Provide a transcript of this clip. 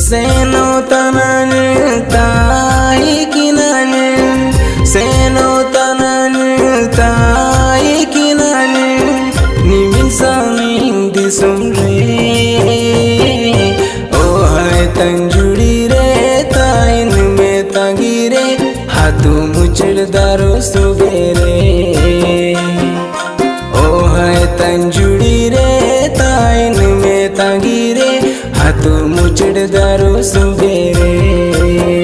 सेनो तनन ताई किनन सेनो तनन ताई किनन निमिषामिं दिसुम रे ओ हाय तंजुड़ी रे ताइन में तंगी रे हाथू मुचड़ दारो सुबेरे ओ हाय तंजुड़ी रे ताइन में तंगी रे हाथू मुचड़ दारो सुबेरे।